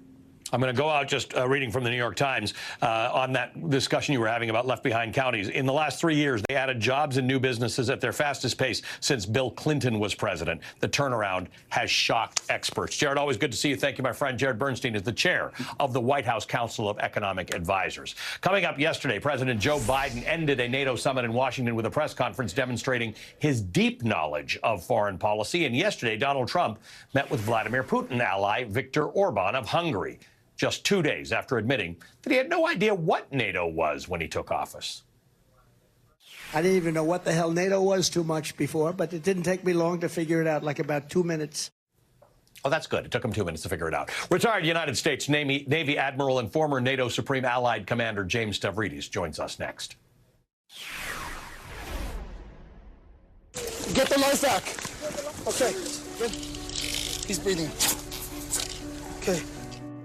I'm going to go out just reading from the New York Times on that discussion you were having about left behind counties. In the last 3 years, they added jobs and new businesses at their fastest pace since Bill Clinton was president. The turnaround has shocked experts. Jared, always good to see you. Thank you, my friend. Jared Bernstein is the chair of the White House Council of Economic Advisors. Coming up yesterday, President Joe Biden ended a NATO summit in Washington with a press conference demonstrating his deep knowledge of foreign policy. And yesterday, Donald Trump met with Vladimir Putin ally Viktor Orban of Hungary, just 2 days after admitting that he had no idea what NATO was when he took office. I didn't even know what the hell NATO was too much before, but it didn't take me long to figure it out, like about 2 minutes. Oh, that's good. It took him 2 minutes to figure it out. Retired United States Navy Admiral and former NATO Supreme Allied Commander James Stavridis joins us next. Get the life back. Okay, good. He's breathing. Okay.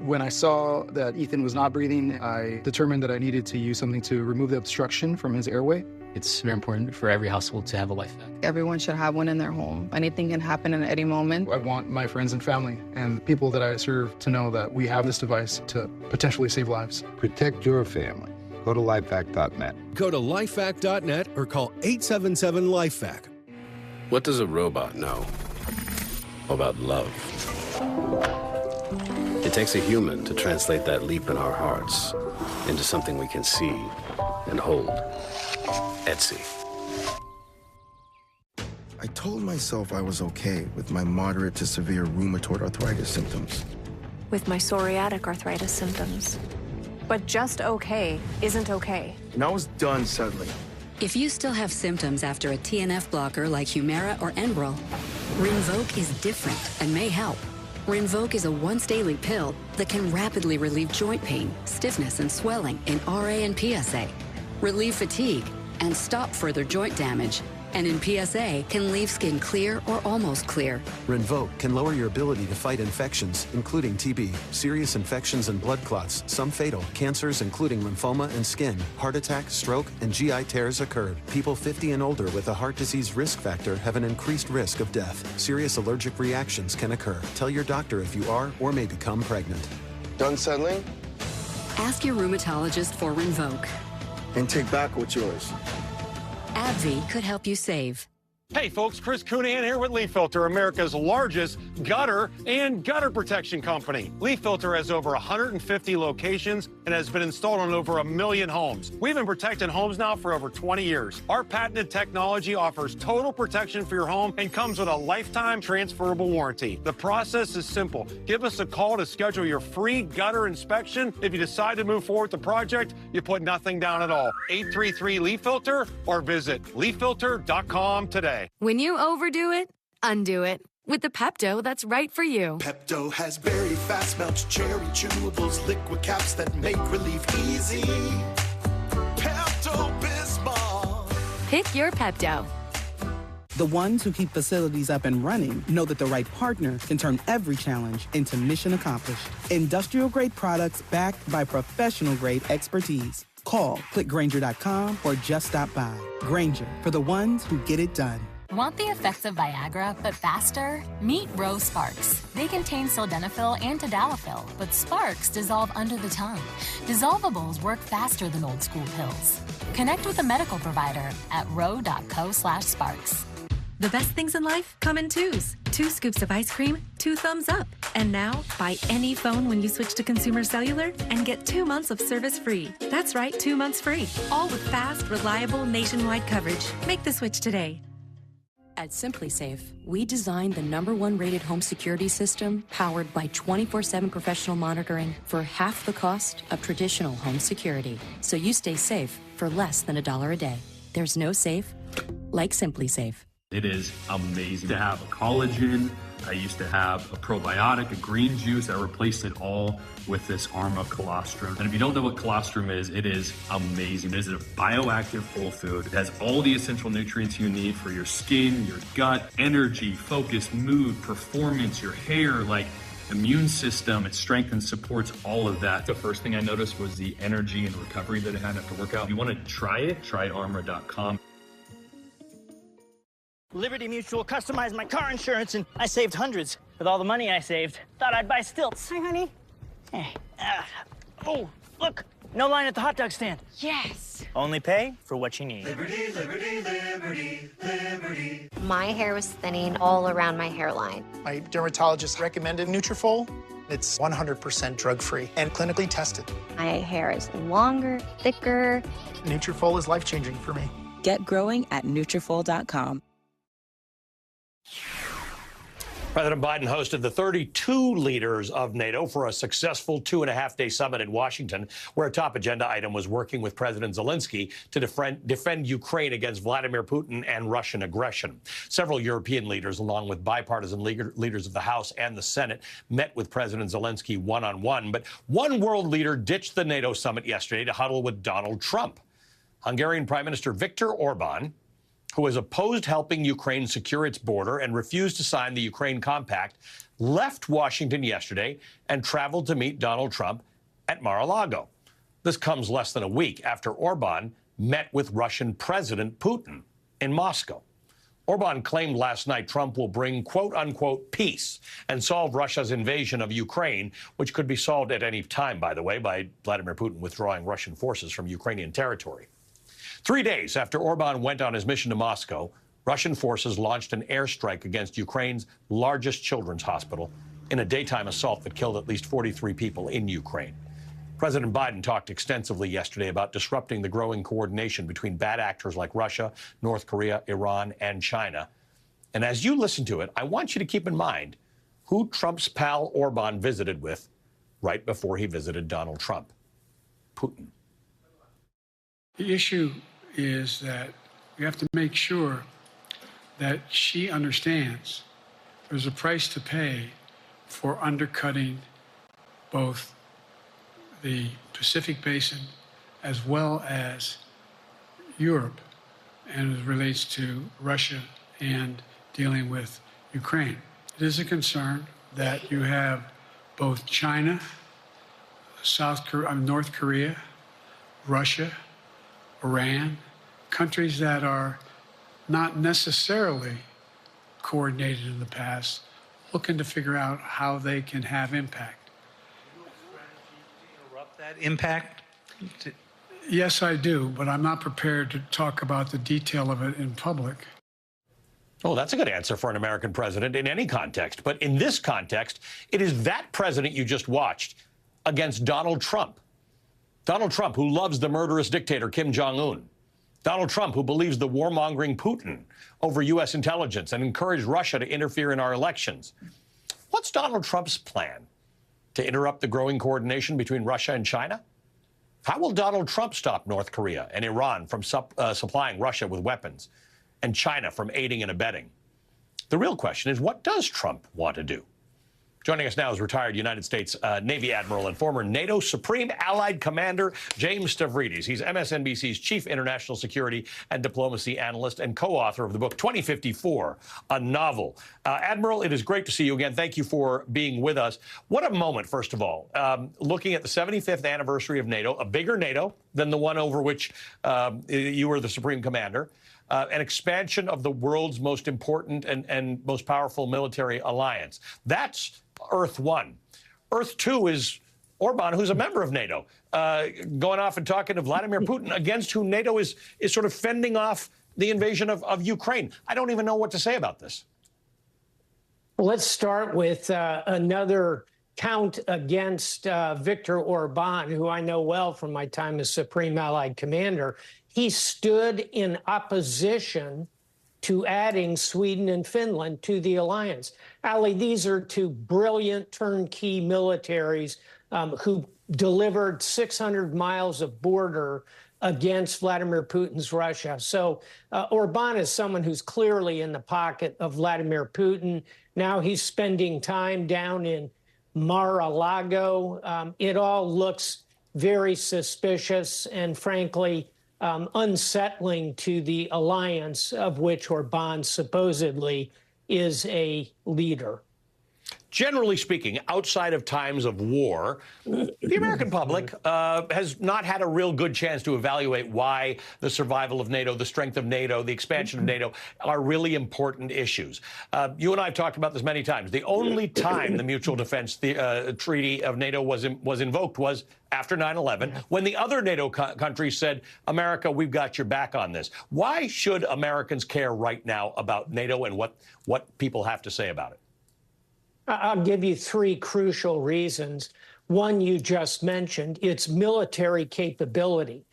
When I saw that Ethan was not breathing, I determined that I needed to use something to remove the obstruction from his airway. It's very important for every household to have a life vest. Everyone should have one in their home. Anything can happen at any moment. I want my friends and family and people that I serve to know that we have this device to potentially save lives. Protect your family. Go to lifevac.net. Go to lifevac.net or call 877-LIFEVAC. What does a robot know about love? It takes a human to translate that leap in our hearts into something we can see and hold. Etsy. I told myself I was okay with my moderate to severe rheumatoid arthritis symptoms. With my psoriatic arthritis symptoms. But just okay isn't okay. And I was done settling. If you still have symptoms after a TNF blocker like Humira or Enbrel, Rinvoq is different and may help. Rinvoq is a once-daily pill that can rapidly relieve joint pain, stiffness, and swelling in RA and PSA, relieve fatigue, and stop further joint damage. And in PSA, can leave skin clear or almost clear. Rinvoq can lower your ability to fight infections, including TB, serious infections and blood clots, some fatal, cancers including lymphoma and skin, heart attack, stroke, and GI tears occurred. People 50 and older with a heart disease risk factor have an increased risk of death. Serious allergic reactions can occur. Tell your doctor if you are or may become pregnant. Done settling? Ask your rheumatologist for Rinvoq. And take back what's yours. AbbVie could help you save. Hey folks, Chris Cunahan here with Leaf Filter, America's largest gutter and gutter protection company. Leaf Filter has over 150 locations and has been installed on over 1 million homes. We've been protecting homes now for over 20 years. Our patented technology offers total protection for your home and comes with a lifetime transferable warranty. The process is simple. Give us a call to schedule your free gutter inspection. If you decide to move forward with the project, you put nothing down at all. 833-LEAF-FILTER or visit leaffilter.com today. When you overdo it, undo it with the Pepto that's right for you. Pepto has very fast melts, cherry chewables, liquid caps that make relief easy. Pepto-Bismol. Pick your Pepto. The ones who keep facilities up and running know that the right partner can turn every challenge into mission accomplished. Industrial-grade products backed by professional-grade expertise. Call, click Grainger.com, or just stop by. Grainger, for the ones who get it done. Want the effects of Viagra, but faster? Meet Rose Sparks. They contain sildenafil and tadalafil, but Sparks dissolve under the tongue. Dissolvables work faster than old-school pills. Connect with a medical provider at ro.co/sparks. The best things in life come in twos. 2 scoops of ice cream, 2 thumbs up. And now, buy any phone when you switch to Consumer Cellular and get 2 months of service free. That's right, 2 months free. All with fast, reliable, nationwide coverage. Make the switch today. At SimpliSafe, we designed the #1 rated home security system powered by 24/7 professional monitoring for half the cost of traditional home security. So you stay safe for less than $1 a day. There's no safe like SimpliSafe. It is amazing to have a collagen. I used to have a probiotic, a green juice. I replaced it all with this Arma colostrum. And if you don't know what colostrum is, it is amazing. It is a bioactive whole food. It has all the essential nutrients you need for your skin, your gut, energy, focus, mood, performance, your hair, like immune system. It strengthens, supports all of that. The first thing I noticed was the energy and recovery that I had after workout. If you want to try it, try armor.com. Liberty Mutual customized my car insurance, and I saved hundreds. With all the money I saved, thought I'd buy stilts. Hi, honey. Hey. Oh, look, no line at the hot dog stand. Yes. Only pay for what you need. Liberty, liberty, liberty, liberty. My hair was thinning all around my hairline. My dermatologist recommended Nutrafol. It's 100% drug-free and clinically tested. My hair is longer, thicker. Nutrafol is life-changing for me. Get growing at Nutrafol.com. President Biden hosted the 32 leaders of NATO for a successful 2.5-day summit in Washington, where a top agenda item was working with President Zelensky to defend Ukraine against Vladimir Putin and Russian aggression. Several European leaders, along with bipartisan leaders of the House and the Senate, met with President Zelensky one-on-one. But one world leader ditched the NATO summit yesterday to huddle with Donald Trump. Hungarian Prime Minister Viktor Orban, who has opposed helping Ukraine secure its border and refused to sign the Ukraine Compact, left Washington yesterday and traveled to meet Donald Trump at Mar-a-Lago. This comes less than a week after Orban met with Russian President Putin in Moscow. Orban claimed last night Trump will bring quote-unquote peace and solve Russia's invasion of Ukraine, which could be solved at any time, by the way, by Vladimir Putin withdrawing Russian forces from Ukrainian territory. 3 days after Orban went on his mission to Moscow, Russian forces launched an airstrike against Ukraine's largest children's hospital in a daytime assault that killed at least 43 people in Ukraine. President Biden talked extensively yesterday about disrupting the growing coordination between bad actors like Russia, North Korea, Iran, and China. And as you listen to it, I want you to keep in mind who Trump's pal Orban visited with right before he visited Donald Trump: Putin. The issue is that we have to make sure that she understands there's a price to pay for undercutting both the Pacific Basin as well as Europe, and as it relates to Russia and dealing with Ukraine. It is a concern that you have both China, North Korea, Russia, Iran, countries that are not necessarily coordinated in the past, looking to figure out how they can have impact. Interrupt that impact? Yes, I do, but I'm not prepared to talk about the detail of it in public. Oh, that's a good answer for an American president in any context. But in this context, it is that president you just watched against Donald Trump. Donald Trump, who loves the murderous dictator Kim Jong-un. Donald Trump, who believes the warmongering Putin over U.S. intelligence and encouraged Russia to interfere in our elections. What's Donald Trump's plan? To interrupt the growing coordination between Russia and China? How will Donald Trump stop North Korea and Iran from supplying Russia with weapons and China from aiding and abetting? The real question is, what does Trump want to do? Joining us now is retired United States Navy Admiral and former NATO Supreme Allied Commander James Stavridis. He's MSNBC's Chief International Security and Diplomacy Analyst and co-author of the book 2054, a novel. Admiral, it is great to see you again. Thank you for being with us. What a moment, first of all, looking at the 75th anniversary of NATO, a bigger NATO than the one over which you were the Supreme Commander. An expansion of the world's most important and most powerful military alliance. That's Earth 1. Earth 2 is Orban, who's a member of NATO, going off and talking to Vladimir Putin, against whom NATO is sort of fending off the invasion of Ukraine. I don't even know what to say about this. Well, let's start with another count against Viktor Orban, who I know well from my time as Supreme Allied Commander. He stood in opposition to adding Sweden and Finland to the alliance. Ali, these are two brilliant turnkey militaries who delivered 600 miles of border against Vladimir Putin's Russia. So Orban is someone who's clearly in the pocket of Vladimir Putin. Now he's spending time down in Mar-a-Lago. It all looks very suspicious and, frankly, unsettling to the alliance of which Orban supposedly is a leader. Generally speaking, outside of times of war, the American public has not had a real good chance to evaluate why the survival of NATO, the strength of NATO, the expansion of NATO are really important issues. You and I have talked about this many times. The only time the Mutual Defense Treaty of NATO was invoked was after 9/11, when the other NATO countries said, America, we've got your back on this. Why should Americans care right now about NATO and what people have to say about it? I'll give you three crucial reasons. One you just mentioned, it's military capability.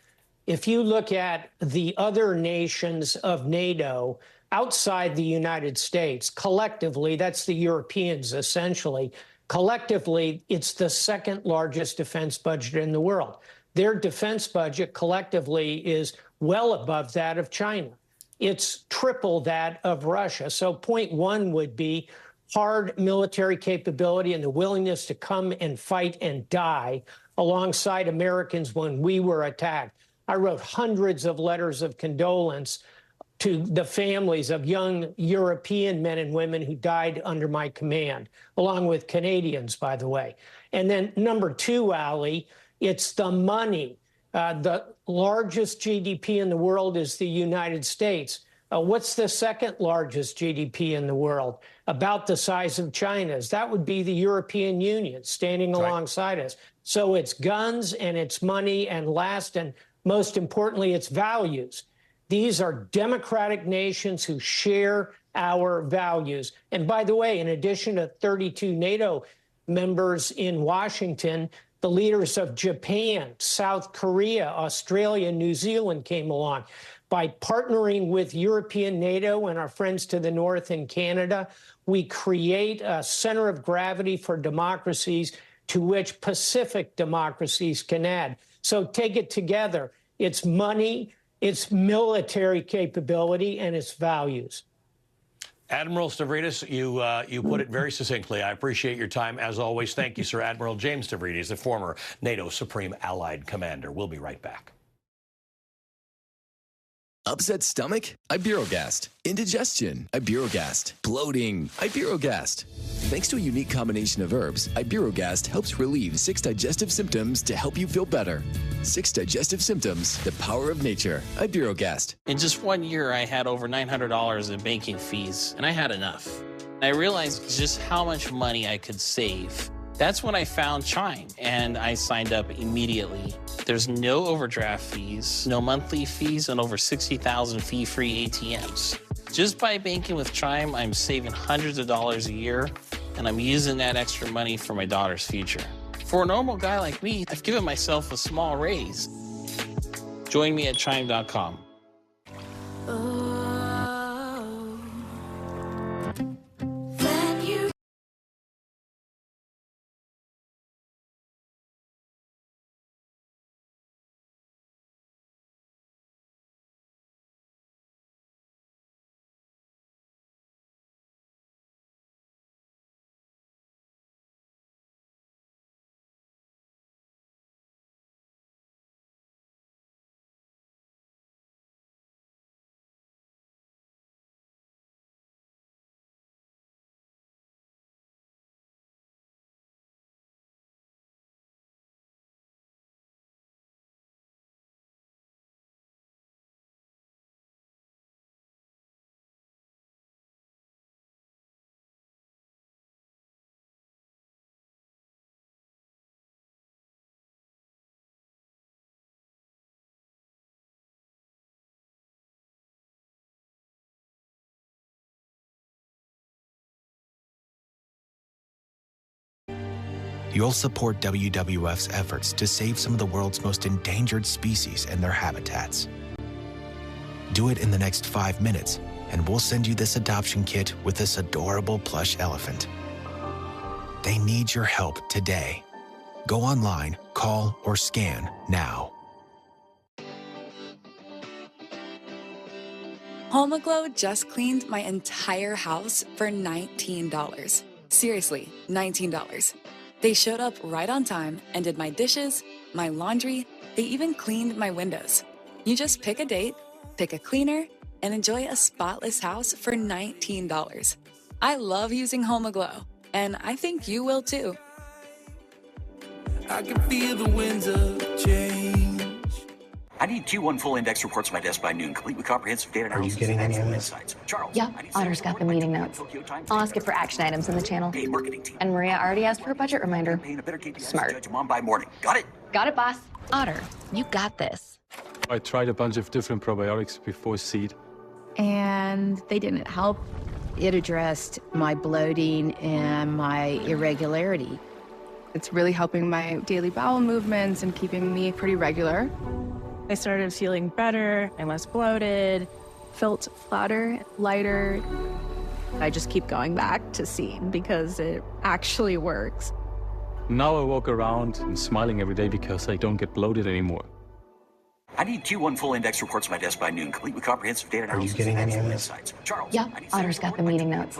If you look at the other nations of NATO outside the United States, collectively, that's the Europeans essentially, collectively, it's the second largest defense budget in the world. Their defense budget collectively is well above that of China. It's triple that of Russia. So point one would be hard military capability and the willingness to come and fight and die alongside Americans when we were attacked. I wrote hundreds of letters of condolence to the families of young European men and women who died under my command, along with Canadians, by the way. And then number two, Ali, it's the money. The largest GDP in the world is the United States. What's the second largest GDP in the world? About the size of China's. That would be the European Union standing alongside us. So it's guns and it's money and last and most importantly, it's values. These are democratic nations who share our values. And by the way, in addition to 32 NATO members in Washington, the leaders of Japan, South Korea, Australia, New Zealand came along. By partnering with European NATO and our friends to the north in Canada, we create a center of gravity for democracies to which Pacific democracies can add. So take it together. It's money, it's military capability, and it's values. Admiral Stavridis, you put it very succinctly. I appreciate your time, as always. Thank you, Sir Admiral James Stavridis, the former NATO Supreme Allied Commander. We'll be right back. Upset stomach? Iberogast. Indigestion? Iberogast. Bloating? Iberogast. Thanks to a unique combination of herbs, Iberogast helps relieve 6 digestive symptoms to help you feel better. 6 digestive symptoms, the power of nature. Iberogast. In just 1 year, I had over $900 in banking fees, and I had enough. I realized just how much money I could save. That's when I found Chime, and I signed up immediately. There's no overdraft fees, no monthly fees, and over 60,000 fee-free ATMs. Just by banking with Chime, I'm saving hundreds of dollars a year, and I'm using that extra money for my daughter's future. For a normal guy like me, I've given myself a small raise. Join me at Chime.com. you'll support WWF's efforts to save some of the world's most endangered species and their habitats. Do it in the next 5 minutes, and we'll send you this adoption kit with this adorable plush elephant. They need your help today. Go online, call, or scan now. HomeAglow just cleaned my entire house for $19. Seriously, $19. They showed up right on time and did my dishes, my laundry, they even cleaned my windows. You just pick a date, pick a cleaner, and enjoy a spotless house for $19. I love using HomeAglow, and I think you will too. I can feel the winds of change. I need Q1 full index reports to my desk by noon, complete with comprehensive data analysis. Are you getting any of this? Insights. Charles. Yeah, Otter's got the meeting notes. I'll ask it for action items in the channel. Hey, marketing team. And Maria already asked for a budget reminder. Paying a better KPI Smart. judge mom by morning. Got it? Got it, boss. Otter, you got this. I tried a bunch of different probiotics before seed. And they didn't help. It addressed my bloating and my irregularity. It's really helping my daily bowel movements and keeping me pretty regular. I started feeling better and less bloated, felt flatter, lighter. I just keep going back to Seed because it actually works. Now I walk around and smiling every day because I don't get bloated anymore. I need Q1 full index reports to my desk by noon, complete with comprehensive data analysis. Are you getting any of this? Insights. Charles. Yeah, Otter's got the meeting notes.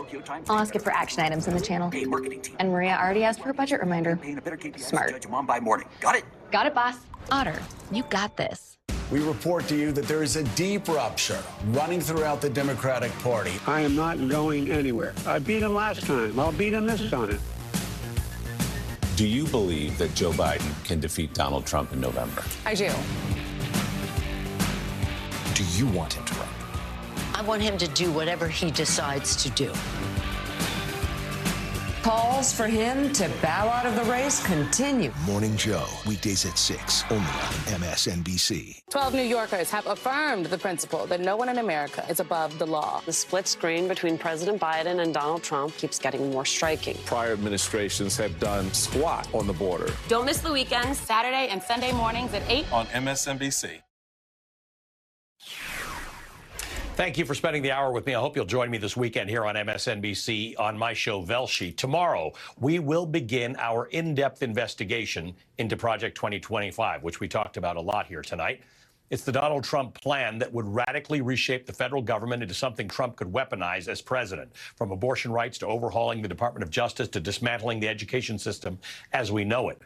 I'll ask it for action items in the channel. Hey, marketing team. And Maria already asked for a budget reminder. Paying a better KPI Smart. judge mom by morning. Got it? Got it, boss. Otter, you got this. We report to you that there is a deep rupture running throughout the Democratic Party. I am not going anywhere. I beat him last time. I'll beat him this time. Do you believe that Joe Biden can defeat Donald Trump in November? I do. Do you want him to run? I want him to do whatever he decides to do. Calls for him to bow out of the race continue. Morning Joe, weekdays at 6, only on MSNBC. 12 New Yorkers have affirmed the principle that no one in America is above the law. The split screen between President Biden and Donald Trump keeps getting more striking. Prior administrations have done squat on the border. Don't miss the weekends, Saturday and Sunday mornings at 8 on MSNBC. Thank you for spending the hour with me. I hope you'll join me this weekend here on MSNBC on my show, Velshi. Tomorrow, we will begin our in-depth investigation into Project 2025, which we talked about a lot here tonight. It's the Donald Trump plan that would radically reshape the federal government into something Trump could weaponize as president, from abortion rights to overhauling the Department of Justice to dismantling the education system as we know it.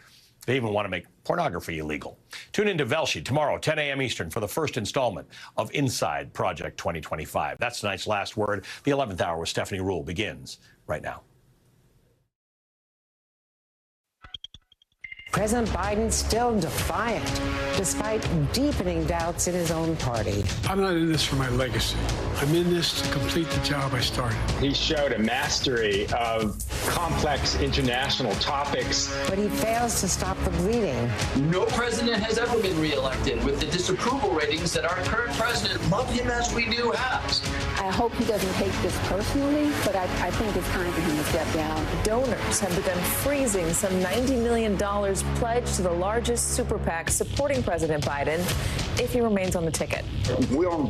They even want to make pornography illegal. Tune in to Velshi tomorrow, 10 a.m. Eastern, for the first installment of Inside Project 2025. That's tonight's last word. The 11th hour with Stephanie Ruhle begins right now. President Biden still defiant, despite deepening doubts in his own party. I'm not in this for my legacy. I'm in this to complete the job I started. He showed a mastery of complex international topics. But he fails to stop the bleeding. No president has ever been reelected with the disapproval ratings that our current president, love him as we do, has. I hope he doesn't take this personally, but I think it's time for him to step down. Donors have begun freezing some $90 million pledged to the largest super PAC supporting President Biden if he remains on the ticket. We're on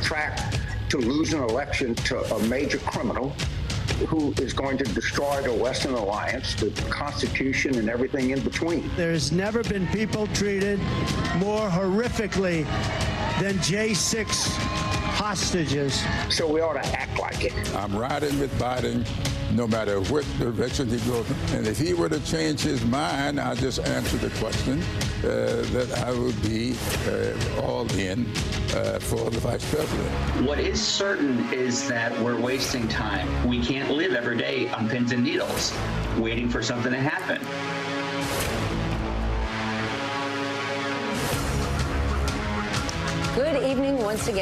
track to lose an election to a major criminal who is going to destroy the Western Alliance, the Constitution, and everything in between. There's never been people treated more horrifically than J6 hostages. So we ought to act like it. I'm riding with Biden no matter what direction he goes. And if he were to change his mind, I'll just answer the question that I would be all in for the vice president. What is certain is that we're wasting time. We can't live every day on pins and needles, waiting for something to happen. Good evening once again.